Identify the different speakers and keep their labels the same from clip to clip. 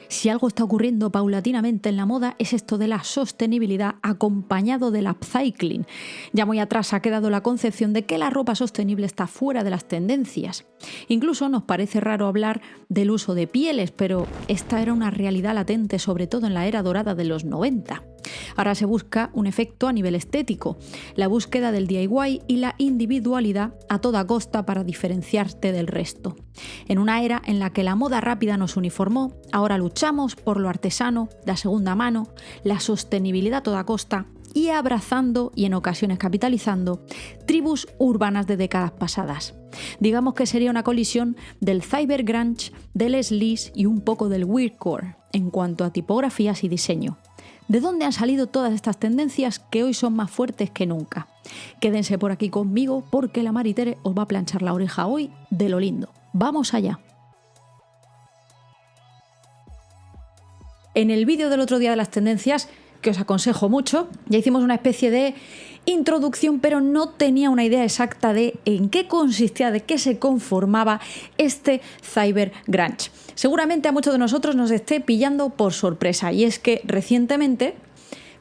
Speaker 1: Si algo está ocurriendo paulatinamente en la moda es esto de la sostenibilidad acompañado del upcycling. Ya muy atrás ha quedado la concepción de que la ropa sostenible está fuera de las tendencias. Incluso nos parece raro hablar del uso de pieles, pero esta era una realidad latente, sobre todo en la era dorada de los 90. Ahora se busca un efecto a nivel estético, la búsqueda del DIY y la individualidad a toda costa para diferenciarte del resto. En una era en la que la moda rápida nos uniformó, ahora luchamos por lo artesano, la segunda mano, la sostenibilidad a toda costa y abrazando, y en ocasiones capitalizando, tribus urbanas de décadas pasadas. Digamos que sería una colisión del cybergrunge, del sleaze y un poco del weirdcore en cuanto a tipografías y diseño. ¿De dónde han salido todas estas tendencias que hoy son más fuertes que nunca? Quédense por aquí conmigo porque la Maritere os va a planchar la oreja hoy de lo lindo. ¡Vamos allá! En el vídeo del otro día de las tendencias, que os aconsejo mucho, ya hicimos una especie de introducción, pero no tenía una idea exacta de en qué consistía, de qué se conformaba este cybergrunge. Seguramente a muchos de nosotros nos esté pillando por sorpresa, y es que recientemente,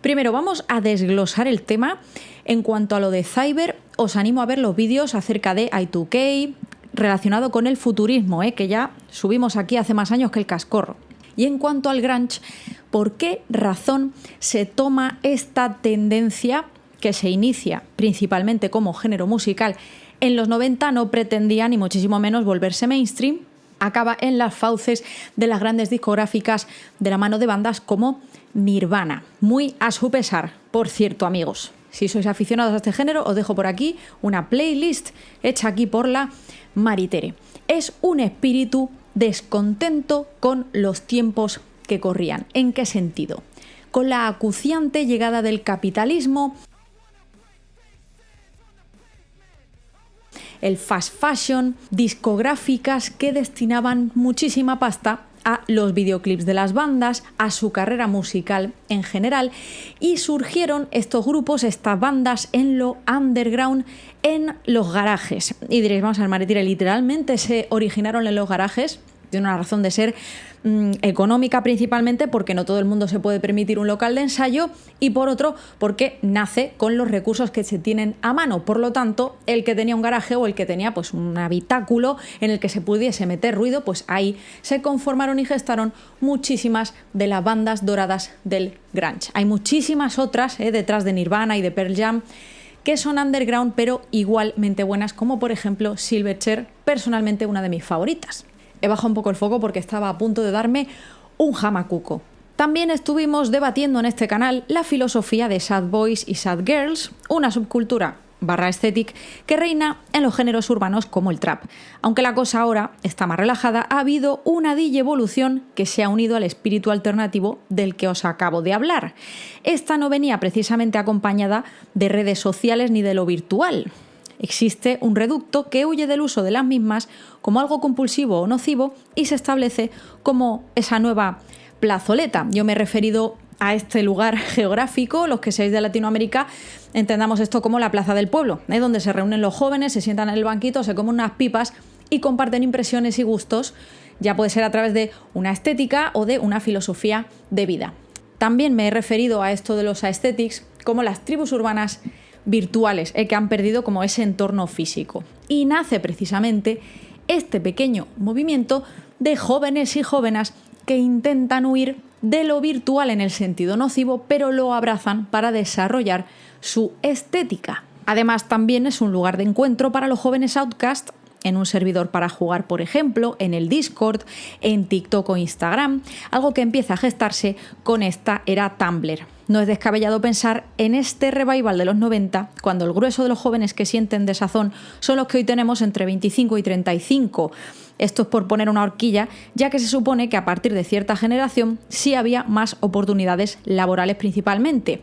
Speaker 1: primero vamos a desglosar el tema. En cuanto a lo de cyber, os animo a ver los vídeos acerca de Y2K relacionado con el futurismo, que ya subimos aquí hace más años que el cascorro. Y en cuanto al grunge, ¿por qué razón se toma esta tendencia que se inicia principalmente como género musical? En los 90 no pretendía ni muchísimo menos volverse mainstream. Acaba en las fauces de las grandes discográficas de la mano de bandas como Nirvana. Muy a su pesar, por cierto, amigos. Si sois aficionados a este género, os dejo por aquí una playlist hecha aquí por la Maritere. Es un espíritu descontento con los tiempos que corrían. ¿En qué sentido? Con la acuciante llegada del capitalismo, el fast fashion, discográficas que destinaban muchísima pasta a los videoclips de las bandas, a su carrera musical en general, y surgieron estos grupos, estas bandas en lo underground, en los garajes. Y diréis, vamos a ver, Maritere, literalmente se originaron en los garajes. Tiene una razón de ser económica principalmente, porque no todo el mundo se puede permitir un local de ensayo, y por otro porque nace con los recursos que se tienen a mano. Por lo tanto, el que tenía un garaje o el que tenía pues un habitáculo en el que se pudiese meter ruido, pues ahí se conformaron y gestaron muchísimas de las bandas doradas del grunge. Hay muchísimas otras detrás de Nirvana y de Pearl Jam que son underground pero igualmente buenas, como por ejemplo Silverchair, personalmente una de mis favoritas. He bajado un poco el foco porque estaba a punto de darme un jamacuco. También estuvimos debatiendo en este canal la filosofía de sad boys y sad girls, una subcultura /esthetic que reina en los géneros urbanos como el trap. Aunque la cosa ahora está más relajada, ha habido una digievolución que se ha unido al espíritu alternativo del que os acabo de hablar. Esta no venía precisamente acompañada de redes sociales ni de lo virtual. Existe un reducto que huye del uso de las mismas como algo compulsivo o nocivo y se establece como esa nueva plazoleta. Yo me he referido a este lugar geográfico, los que seáis de Latinoamérica, entendamos esto como la plaza del pueblo, donde se reúnen los jóvenes, se sientan en el banquito, se comen unas pipas y comparten impresiones y gustos, ya puede ser a través de una estética o de una filosofía de vida. También me he referido a esto de los aesthetics como las tribus urbanas virtuales, que han perdido como ese entorno físico. Y nace precisamente este pequeño movimiento de jóvenes y jóvenes que intentan huir de lo virtual en el sentido nocivo, pero lo abrazan para desarrollar su estética. Además, también es un lugar de encuentro para los jóvenes outcast, en un servidor para jugar, por ejemplo, en el Discord, en TikTok o Instagram, algo que empieza a gestarse con esta era Tumblr. No es descabellado pensar en este revival de los 90, cuando el grueso de los jóvenes que sienten desazón son los que hoy tenemos entre 25 y 35. Esto es por poner una horquilla, ya que se supone que a partir de cierta generación sí había más oportunidades laborales principalmente.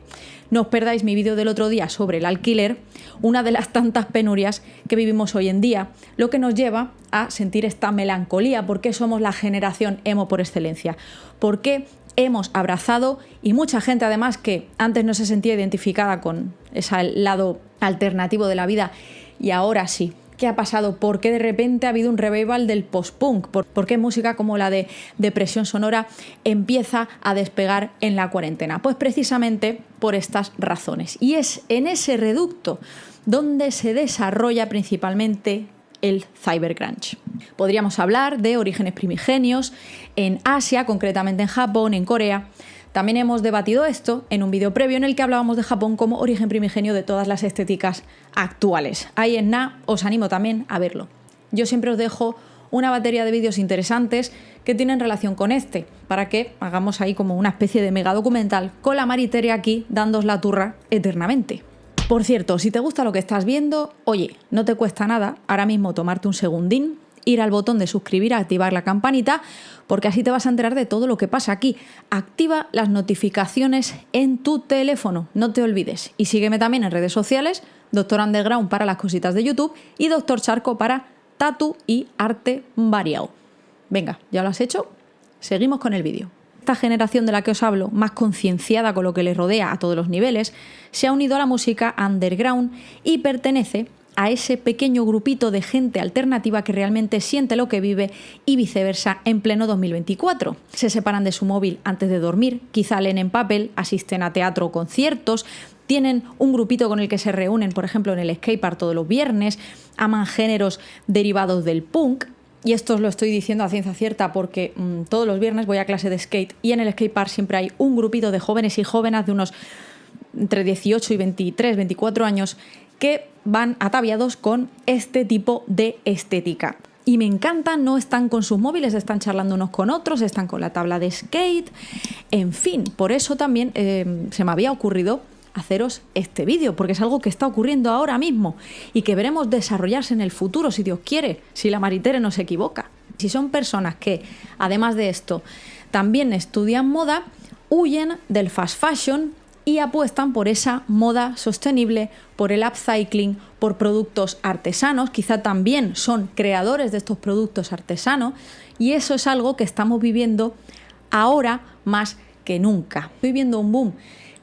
Speaker 1: No os perdáis mi vídeo del otro día sobre el alquiler, una de las tantas penurias que vivimos hoy en día, lo que nos lleva a sentir esta melancolía. ¿Por qué somos la generación emo por excelencia? ¿Por qué hemos abrazado, y mucha gente además que antes no se sentía identificada con ese lado alternativo de la vida, y ahora sí, ¿Qué ha pasado? ¿Por qué de repente ha habido un revival del post-punk? ¿Por qué música como la de Depresión Sonora empieza a despegar en la cuarentena? Pues precisamente por estas razones. Y es en ese reducto donde se desarrolla principalmente el cybergrunge. Podríamos hablar de orígenes primigenios en Asia, concretamente en Japón, en Corea. También hemos debatido esto en un vídeo previo en el que hablábamos de Japón como origen primigenio de todas las estéticas actuales. Ahí en os animo también a verlo. Yo siempre os dejo una batería de vídeos interesantes que tienen relación con este, para que hagamos ahí como una especie de mega documental con la Maritere aquí dándoos la turra eternamente. Por cierto, si te gusta lo que estás viendo, oye, no te cuesta nada ahora mismo tomarte un segundín, ir al botón de suscribir, activar la campanita, porque así te vas a enterar de todo lo que pasa aquí. Activa las notificaciones en tu teléfono, no te olvides. Y sígueme también en redes sociales, Dr. Underground para las cositas de YouTube y Dr. Charco para tatu y arte variado. Venga, ¿ya lo has hecho? Seguimos con el vídeo. Esta generación de la que os hablo, más concienciada con lo que le rodea a todos los niveles, se ha unido a la música underground y pertenece a ese pequeño grupito de gente alternativa que realmente siente lo que vive y viceversa en pleno 2024. Se separan de su móvil antes de dormir, quizá leen en papel, asisten a teatro o conciertos, tienen un grupito con el que se reúnen, por ejemplo, en el skatepark todos los viernes, aman géneros derivados del punk. Y esto os lo estoy diciendo a ciencia cierta porque todos los viernes voy a clase de skate y en el skatepark siempre hay un grupito de jóvenes y jóvenes de unos entre 18 y 23, 24 años que van ataviados con este tipo de estética. Y me encanta, no están con sus móviles, están charlando unos con otros, están con la tabla de skate. En fin, por eso también se me había ocurrido haceros este vídeo, porque es algo que está ocurriendo ahora mismo y que veremos desarrollarse en el futuro, si Dios quiere, si la Maritere no se equivoca. Si son personas que, además de esto, también estudian moda, huyen del fast fashion y apuestan por esa moda sostenible, por el upcycling, por productos artesanos, quizá también son creadores de estos productos artesanos y eso es algo que estamos viviendo ahora más que nunca. Estoy viendo un boom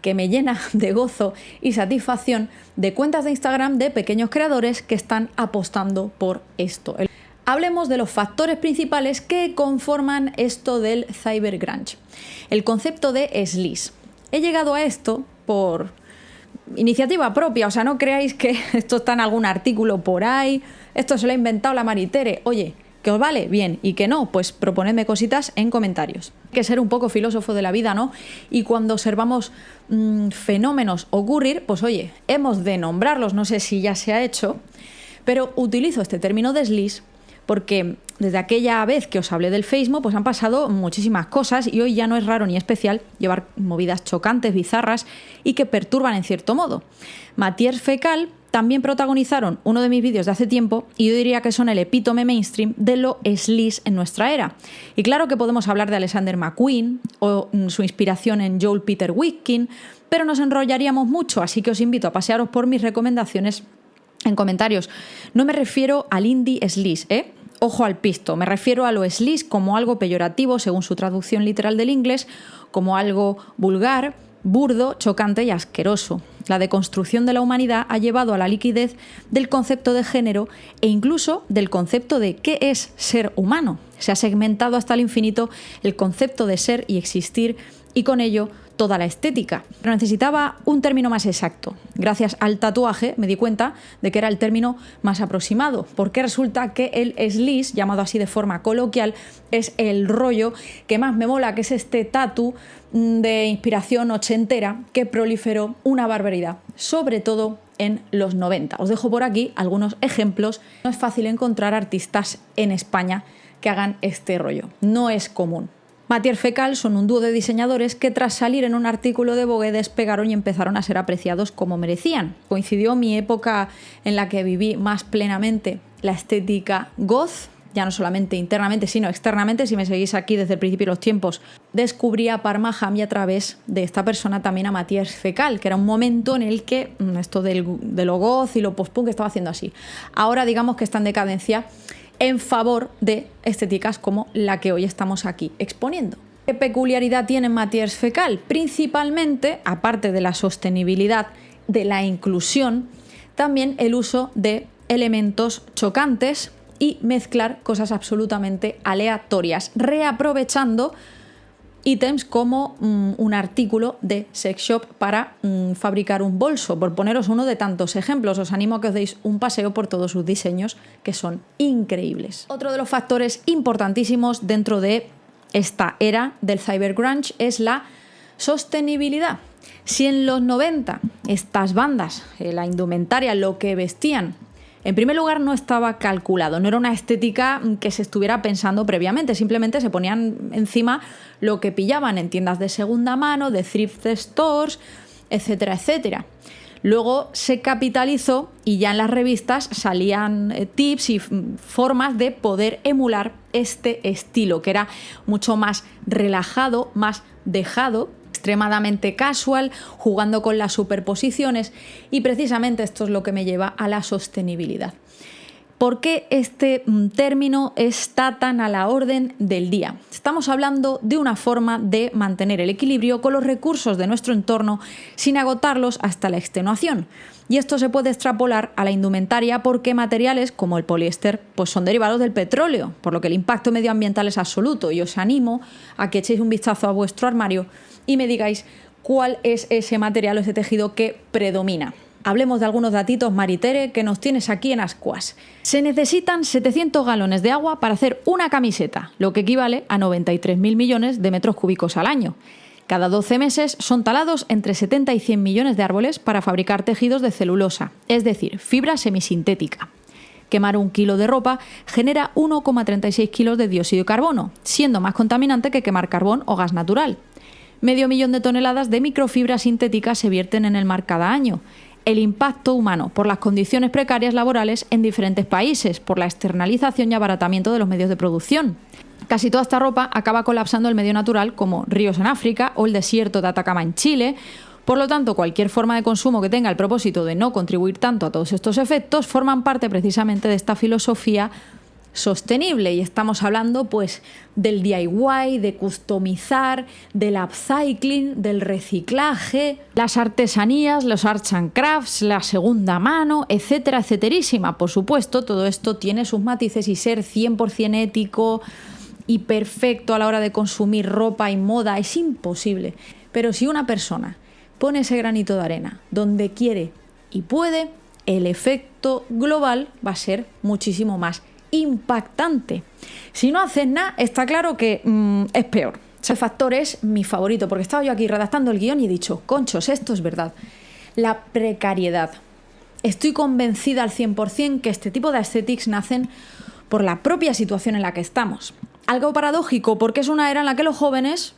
Speaker 1: que me llena de gozo y satisfacción de cuentas de Instagram de pequeños creadores que están apostando por esto. Hablemos de los factores principales que conforman esto del cybergrunge. El concepto de sleaze. He llegado a esto por iniciativa propia, o sea, no creáis que esto está en algún artículo por ahí, esto se lo ha inventado la Maritere. Oye, ¿que os vale? Bien, y que no, pues proponedme cositas en comentarios. Hay que ser un poco filósofo de la vida, ¿no? Y cuando observamos fenómenos ocurrir, pues oye, hemos de nombrarlos, no sé si ya se ha hecho, pero utilizo este término de sleaze porque desde aquella vez que os hablé del Facebook, pues han pasado muchísimas cosas y hoy ya no es raro ni especial llevar movidas chocantes, bizarras y que perturban en cierto modo. Matiers Fecal también protagonizaron uno de mis vídeos de hace tiempo y yo diría que son el epítome mainstream de lo sleaze en nuestra era. Y claro que podemos hablar de Alexander McQueen o su inspiración en Joel Peter Witkin, pero nos enrollaríamos mucho, así que os invito a pasearos por mis recomendaciones en comentarios. No me refiero al indie sleaze, ¿eh? Ojo al pisto, me refiero a lo sleaze como algo peyorativo según su traducción literal del inglés, como algo vulgar, burdo, chocante y asqueroso. La deconstrucción de la humanidad ha llevado a la liquidez del concepto de género e incluso del concepto de qué es ser humano. Se ha segmentado hasta el infinito el concepto de ser y existir y con ello toda la estética. Pero necesitaba un término más exacto. Gracias al tatuaje me di cuenta de que era el término más aproximado, porque resulta que el sleaze, llamado así de forma coloquial, es el rollo que más me mola, que es este tatu de inspiración ochentera que proliferó una barbaridad, sobre todo en los 90. Os dejo por aquí algunos ejemplos. No es fácil encontrar artistas en España que hagan este rollo. No es común. Matiers Fecal son un dúo de diseñadores que tras salir en un artículo de Vogue despegaron y empezaron a ser apreciados como merecían. Coincidió mi época en la que viví más plenamente la estética goth, ya no solamente internamente sino externamente. Si me seguís aquí desde el principio de los tiempos, descubrí a Parma Ham y a través de esta persona también a Matiers Fecal, que era un momento en el que esto de lo goth y lo post-punk estaba haciendo así. Ahora digamos que está en decadencia en favor de estéticas como la que hoy estamos aquí exponiendo. ¿Qué peculiaridad tiene Matiers Fecal? Principalmente, aparte de la sostenibilidad, de la inclusión, también el uso de elementos chocantes y mezclar cosas absolutamente aleatorias, reaprovechando ítems como un artículo de sex shop para fabricar un bolso, por poneros uno de tantos ejemplos. Os animo a que os deis un paseo por todos sus diseños, que son increíbles. Otro de los factores importantísimos dentro de esta era del cybergrunge es la sostenibilidad. Si en los 90 estas bandas, la indumentaria, lo que vestían, en primer lugar no estaba calculado, no era una estética que se estuviera pensando previamente, simplemente se ponían encima lo que pillaban en tiendas de segunda mano, de thrift stores, etcétera, etcétera. Luego se capitalizó y ya en las revistas salían tips y formas de poder emular este estilo, que era mucho más relajado, más dejado, extremadamente casual, jugando con las superposiciones, y precisamente esto es lo que me lleva a la sostenibilidad. ¿Por qué este término está tan a la orden del día? Estamos hablando de una forma de mantener el equilibrio con los recursos de nuestro entorno sin agotarlos hasta la extenuación. Y esto se puede extrapolar a la indumentaria porque materiales como el poliéster pues son derivados del petróleo, por lo que el impacto medioambiental es absoluto, y os animo a que echéis un vistazo a vuestro armario y me digáis cuál es ese material o ese tejido que predomina. Hablemos de algunos datitos, Maritere, que nos tienes aquí en Ascuas. Se necesitan 700 galones de agua para hacer una camiseta, lo que equivale a 93.000 millones de metros cúbicos al año. Cada 12 meses son talados entre 70 y 100 millones de árboles para fabricar tejidos de celulosa, es decir, fibra semisintética. Quemar 1 kilo de ropa genera 1,36 kilos de dióxido de carbono, siendo más contaminante que quemar carbón o gas natural. 500.000 de toneladas de microfibras sintéticas se vierten en el mar cada año. El impacto humano por las condiciones precarias laborales en diferentes países, por la externalización y abaratamiento de los medios de producción. Casi toda esta ropa acaba colapsando el medio natural, como ríos en África o el desierto de Atacama en Chile. Por lo tanto, cualquier forma de consumo que tenga el propósito de no contribuir tanto a todos estos efectos forman parte precisamente de esta filosofía sostenible, y estamos hablando pues del DIY, de customizar, del upcycling, del reciclaje, las artesanías, los arts and crafts, la segunda mano, etcétera, etcéterísima. Por supuesto, todo esto tiene sus matices y ser 100% ético y perfecto a la hora de consumir ropa y moda es imposible. Pero si una persona pone ese granito de arena donde quiere y puede, el efecto global va a ser muchísimo más impactante. Si no haces nada, está claro que es peor. Ese factor es mi favorito, porque estaba yo aquí redactando el guión y he dicho, conchos, esto es verdad. La precariedad. Estoy convencida al 100% que este tipo de aesthetics nacen por la propia situación en la que estamos. Algo paradójico, porque es una era en la que los jóvenes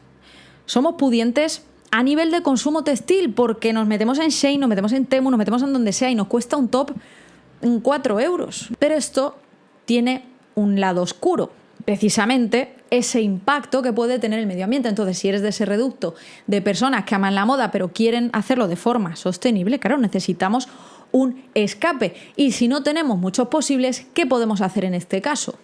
Speaker 1: somos pudientes a nivel de consumo textil, porque nos metemos en Shein, nos metemos en Temu, nos metemos en donde sea y nos cuesta un top 4 euros. Pero esto tiene un lado oscuro, precisamente ese impacto que puede tener el medio ambiente. Entonces, si eres de ese reducto de personas que aman la moda pero quieren hacerlo de forma sostenible, claro, necesitamos un escape. Y si no tenemos muchos posibles, ¿qué podemos hacer en este caso?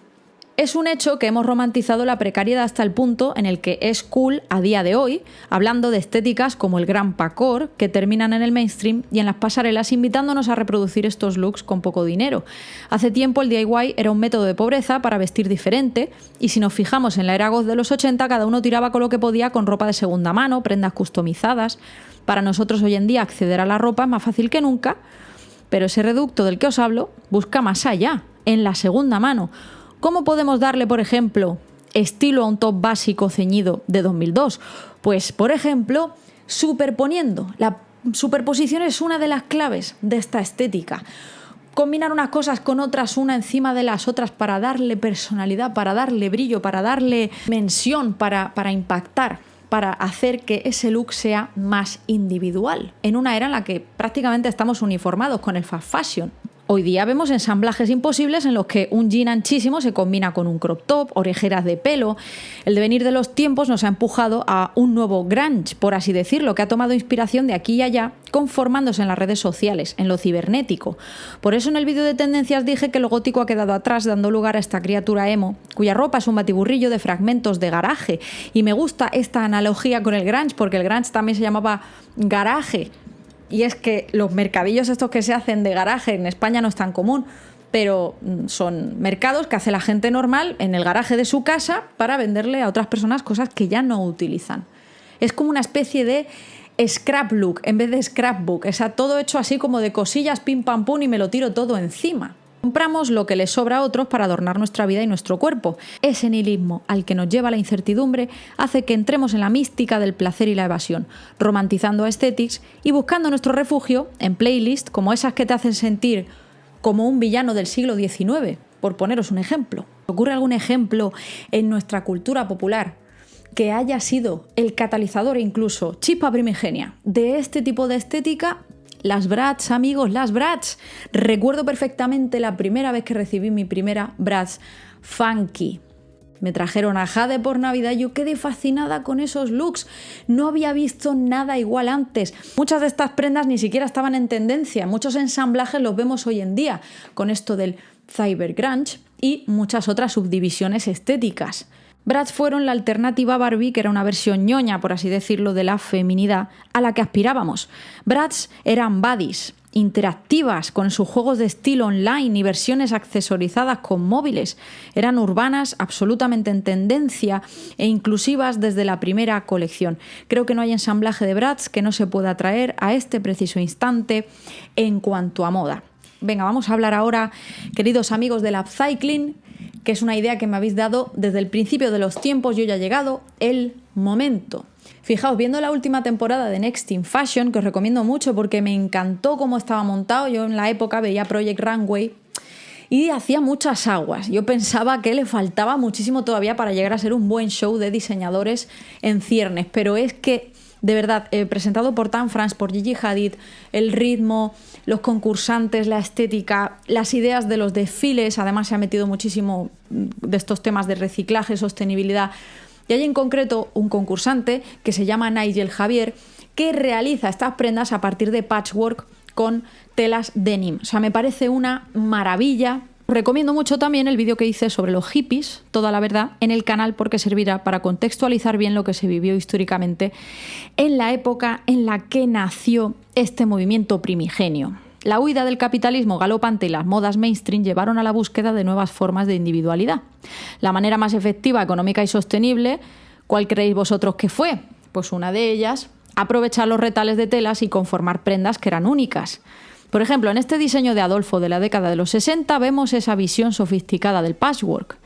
Speaker 1: Es un hecho que hemos romantizado la precariedad hasta el punto en el que es cool a día de hoy, hablando de estéticas como el Gran Pacor, que terminan en el mainstream y en las pasarelas invitándonos a reproducir estos looks con poco dinero. Hace tiempo el DIY era un método de pobreza para vestir diferente, y si nos fijamos en la era goth de los 80, cada uno tiraba con lo que podía con ropa de segunda mano, prendas customizadas. Para nosotros hoy en día acceder a la ropa es más fácil que nunca, pero ese reducto del que os hablo busca más allá, en la segunda mano. ¿Cómo podemos darle, por ejemplo, estilo a un top básico ceñido de 2002? Pues, por ejemplo, superponiendo. La superposición es una de las claves de esta estética. Combinar unas cosas con otras, una encima de las otras, para darle personalidad, para darle brillo, para darle dimensión, para impactar, para hacer que ese look sea más individual, en una era en la que prácticamente estamos uniformados con el fast fashion. Hoy día vemos ensamblajes imposibles en los que un jean anchísimo se combina con un crop top, orejeras de pelo. El devenir de los tiempos nos ha empujado a un nuevo grunge, por así decirlo, que ha tomado inspiración de aquí y allá, conformándose en las redes sociales, en lo cibernético. Por eso en el vídeo de tendencias dije que lo gótico ha quedado atrás, dando lugar a esta criatura emo, cuya ropa es un batiburrillo de fragmentos de garaje. Y me gusta esta analogía con el grunge, porque el grunge también se llamaba garaje. Y es que los mercadillos estos que se hacen de garaje en España no es tan común, pero son mercados que hace la gente normal en el garaje de su casa para venderle a otras personas cosas que ya no utilizan. Es como una especie de scrapbook en vez de scrapbook, o sea, todo hecho así como de cosillas, pim pam pum, y me lo tiro todo encima. Compramos lo que les sobra a otros para adornar nuestra vida y nuestro cuerpo. Ese nihilismo al que nos lleva la incertidumbre hace que entremos en la mística del placer y la evasión, romantizando aesthetics y buscando nuestro refugio en playlists como esas que te hacen sentir como un villano del siglo XIX, por poneros un ejemplo. ¿Ocurre algún ejemplo en nuestra cultura popular que haya sido el catalizador e incluso chispa primigenia de este tipo de estética? Las Bratz, amigos, las Bratz. Recuerdo perfectamente la primera vez que recibí mi primera Bratz funky. Me trajeron a Jade por Navidad y yo quedé fascinada con esos looks. No había visto nada igual antes. Muchas de estas prendas ni siquiera estaban en tendencia. Muchos ensamblajes los vemos hoy en día con esto del cybergrunge y muchas otras subdivisiones estéticas. Bratz fueron la alternativa a Barbie, que era una versión ñoña, por así decirlo, de la feminidad a la que aspirábamos. Bratz eran buddies, interactivas, con sus juegos de estilo online y versiones accesorizadas con móviles. Eran urbanas, absolutamente en tendencia e inclusivas desde la primera colección. Creo que no hay ensamblaje de Bratz que no se pueda traer a este preciso instante en cuanto a moda. Venga, vamos a hablar ahora, queridos amigos, del upcycling, que es una idea que me habéis dado desde el principio de los tiempos. Yo ya he llegado el momento. Fijaos, viendo la última temporada de Next in Fashion, que os recomiendo mucho porque me encantó cómo estaba montado. Yo en la época veía Project Runway y hacía muchas aguas. Yo pensaba que le faltaba muchísimo todavía para llegar a ser un buen show de diseñadores en ciernes, pero es que, de verdad, presentado por Tan France, por Gigi Hadid, el ritmo, los concursantes, la estética, las ideas de los desfiles, además se ha metido muchísimo de estos temas de reciclaje, sostenibilidad. Y hay en concreto un concursante que se llama Nigel Javier, que realiza estas prendas a partir de patchwork con telas denim. O sea, me parece una maravilla. Recomiendo mucho también el vídeo que hice sobre los hippies, toda la verdad, en el canal, porque servirá para contextualizar bien lo que se vivió históricamente en la época en la que nació este movimiento primigenio. La huida del capitalismo galopante y las modas mainstream llevaron a la búsqueda de nuevas formas de individualidad. La manera más efectiva, económica y sostenible, ¿cuál creéis vosotros que fue? Pues una de ellas, aprovechar los retales de telas y conformar prendas que eran únicas. Por ejemplo, en este diseño de Adolfo de la década de los 60 vemos esa visión sofisticada del patchwork.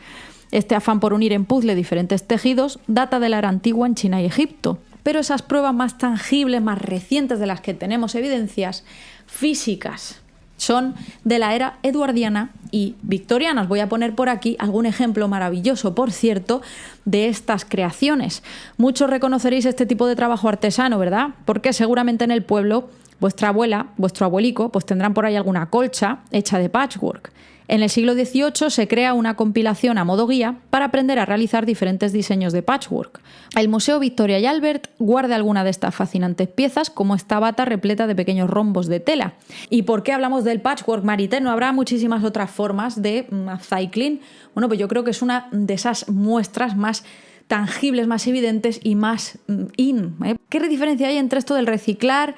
Speaker 1: Este afán por unir en puzzle diferentes tejidos data de la era antigua en China y Egipto. Pero esas pruebas más tangibles, más recientes de las que tenemos evidencias físicas, son de la era eduardiana y victoriana. Os voy a poner por aquí algún ejemplo maravilloso, por cierto, de estas creaciones. Muchos reconoceréis este tipo de trabajo artesano, ¿verdad? Porque seguramente en el pueblo vuestra abuela, vuestro abuelico, pues tendrán por ahí alguna colcha hecha de patchwork. En el siglo XVIII se crea una compilación a modo guía para aprender a realizar diferentes diseños de patchwork. El Museo Victoria y Albert guarda alguna de estas fascinantes piezas, como esta bata repleta de pequeños rombos de tela. ¿Y por qué hablamos del patchwork, Marité? ¿No habrá muchísimas otras formas de upcycling? Bueno, pues yo creo que es una de esas muestras más tangibles, más evidentes y más in. ¿Qué diferencia hay entre esto del reciclar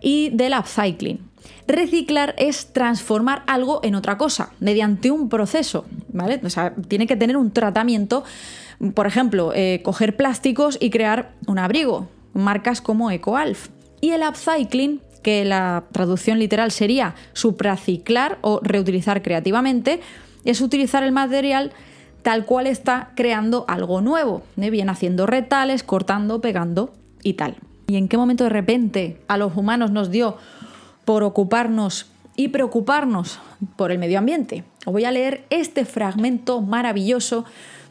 Speaker 1: y del upcycling? Reciclar es transformar algo en otra cosa mediante un proceso, ¿vale? O sea, tiene que tener un tratamiento. Por ejemplo, coger plásticos y crear un abrigo, marcas como EcoAlf. Y el upcycling, que la traducción literal sería supraciclar o reutilizar creativamente, es utilizar el material tal cual está, creando algo nuevo, bien haciendo retales, cortando, pegando y tal. ¿Y en qué momento de repente a los humanos nos dio por ocuparnos y preocuparnos por el medio ambiente? Os voy a leer este fragmento maravilloso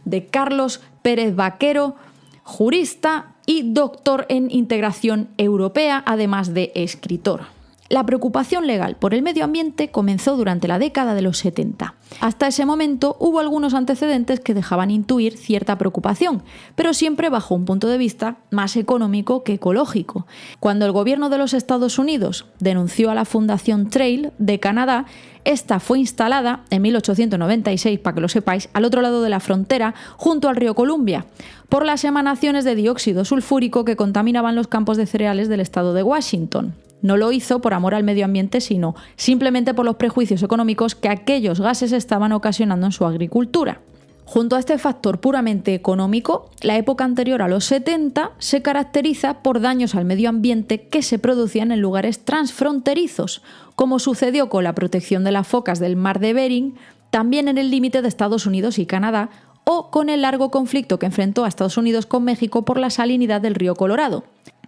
Speaker 1: de Carlos Pérez Vaquero, jurista y doctor en integración europea, además de escritor. La preocupación legal por el medio ambiente comenzó durante la década de los 70. Hasta ese momento hubo algunos antecedentes que dejaban intuir cierta preocupación, pero siempre bajo un punto de vista más económico que ecológico. Cuando el gobierno de los Estados Unidos denunció a la Fundación Trail de Canadá, esta fue instalada en 1896, para que lo sepáis, al otro lado de la frontera, junto al río Columbia, por las emanaciones de dióxido sulfúrico que contaminaban los campos de cereales del estado de Washington. no lo hizo por amor al medio ambiente, sino simplemente por los prejuicios económicos que aquellos gases estaban ocasionando en su agricultura. Junto a este factor puramente económico, la época anterior a los 70 se caracteriza por daños al medio ambiente que se producían en lugares transfronterizos, como sucedió con la protección de las focas del mar de Bering, también en el límite de Estados Unidos y Canadá, o con el largo conflicto que enfrentó a Estados Unidos con México por la salinidad del río Colorado.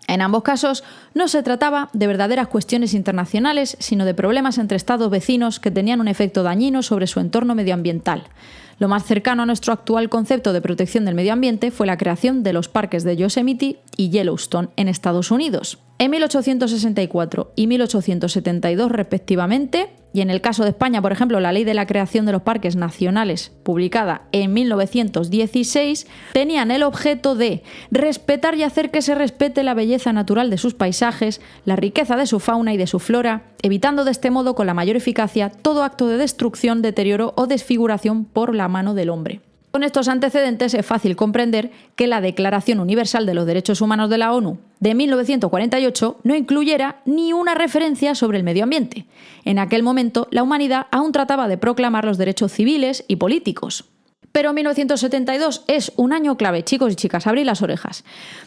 Speaker 1: En ambos casos, no se trataba de verdaderas cuestiones internacionales, sino de problemas entre estados vecinos que tenían un efecto dañino sobre su entorno medioambiental. Lo más cercano a nuestro actual concepto de protección del medio ambiente fue la creación de los parques de Yosemite y Yellowstone en Estados Unidos. En 1864 y 1872 respectivamente, y en el caso de España, por ejemplo, la Ley de la Creación de los Parques Nacionales, publicada en 1916, tenían el objeto de respetar y hacer que se respete la belleza natural de sus paisajes, la riqueza de su fauna y de su flora, evitando de este modo con la mayor eficacia todo acto de destrucción, deterioro o desfiguración por la mano del hombre. Con estos antecedentes es fácil comprender que la Declaración Universal de los Derechos Humanos de la ONU de 1948 no incluyera ni una referencia sobre el medio ambiente. En aquel momento, la humanidad aún trataba de proclamar los derechos civiles y políticos. Pero 1972 es un año clave, chicos y chicas, abrid las orejas.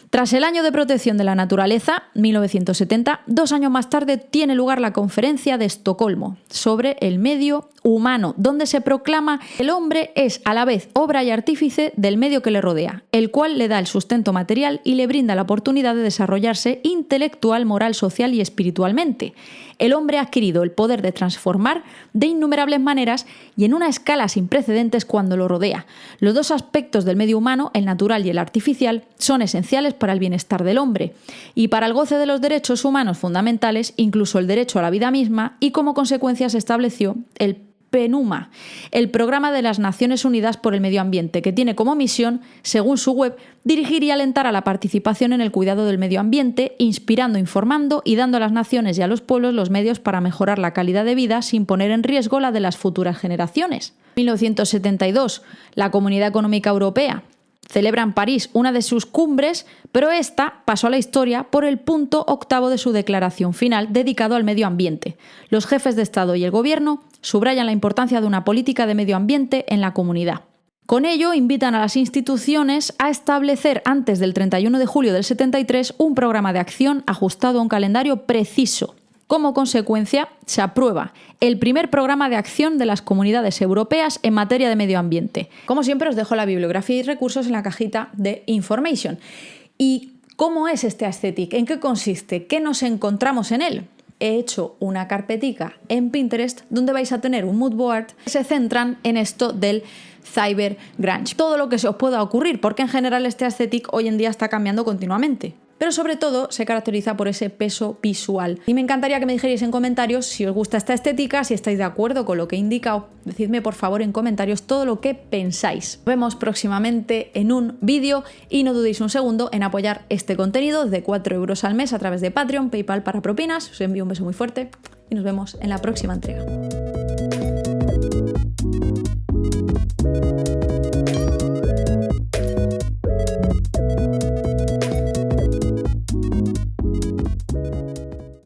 Speaker 1: Tras el año de protección de la naturaleza, 1970, 2 años más tarde tiene lugar la Conferencia de Estocolmo sobre el medio humano, donde se proclama que el hombre es a la vez obra y artífice del medio que le rodea, el cual le da el sustento material y le brinda la oportunidad de desarrollarse intelectual, moral, social y espiritualmente. El hombre ha adquirido el poder de transformar de innumerables maneras y en una escala sin precedentes cuando lo rodea. Los dos aspectos del medio humano, el natural y el artificial, son esenciales para el bienestar del hombre y para el goce de los derechos humanos fundamentales, incluso el derecho a la vida misma, y como consecuencia se estableció el PNUMA, el Programa de las Naciones Unidas por el Medio Ambiente, que tiene como misión, según su web, dirigir y alentar a la participación en el cuidado del medio ambiente, inspirando, informando y dando a las naciones y a los pueblos los medios para mejorar la calidad de vida sin poner en riesgo la de las futuras generaciones. 1972, la Comunidad Económica Europea celebra en París una de sus cumbres, pero esta pasó a la historia por el punto 8º de su declaración final dedicado al medio ambiente. Los jefes de Estado y el Gobierno subrayan la importancia de una política de medio ambiente en la comunidad. Con ello, invitan a las instituciones a establecer antes del 31 de julio del 73 un programa de acción ajustado a un calendario preciso. Como consecuencia, se aprueba el primer programa de acción de las comunidades europeas en materia de medio ambiente. Como siempre, os dejo la bibliografía y recursos en la cajita de Information. ¿Y cómo es este aesthetic? ¿En qué consiste? ¿Qué nos encontramos en él? He hecho una carpetica en Pinterest donde vais a tener un mood board que se centran en esto del cyber grunge. Todo lo que se os pueda ocurrir, porque en general este aesthetic hoy en día está cambiando continuamente. Pero sobre todo se caracteriza por ese peso visual. Y me encantaría que me dijerais en comentarios si os gusta esta estética, si estáis de acuerdo con lo que he indicado. Decidme por favor en comentarios todo lo que pensáis. Nos vemos próximamente en un vídeo y no dudéis un segundo en apoyar este contenido de 4 euros al mes a través de Patreon, PayPal para propinas. Os envío un beso muy fuerte y nos vemos en la próxima entrega.